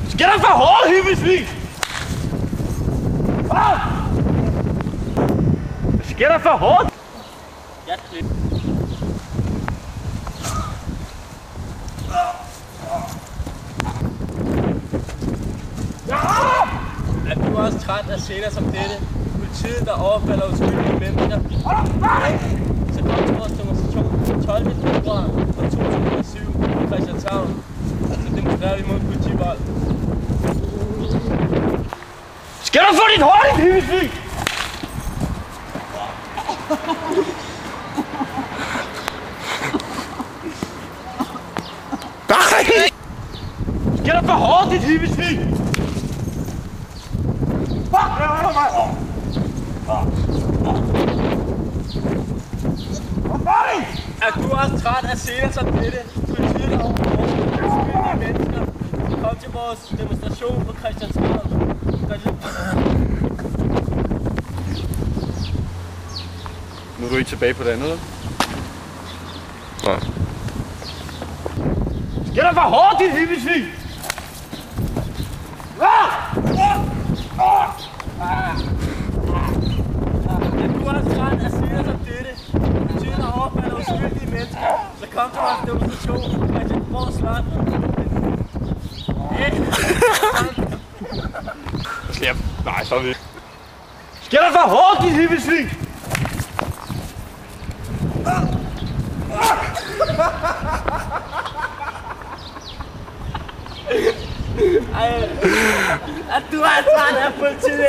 Skal der for hårdt, himmelsvin? Skal der for hårdt? Ja, Er du også træt af scener som dette? Politiet, der overfalder uskyldige mennesker. Så kom til vores demonstration 12. februar 2007 i Christianshavn. Så demonstrerer vi mod politivold. Skal du få dit hår, dit himmelsvin? Skal der for hårdt, dit himmelsvin? Er du også træt af scener som dette? Politiet, der overfalder uskyldige mennesker. Kom til vores demonstration på Christianshavn. Nu er du ikke tilbage på det andet, eller? Nej. Skal der for hårdt, dit himmelsvin? Er du også træt af scener som dette? Politiet, der overfalder uskyldige mennesker. Så kom til vores demonstration på Christiansborg Slot. Nej, så er vi. Skal der for hårdt, dit himmelsvin? Ej, at du er træt af politiet.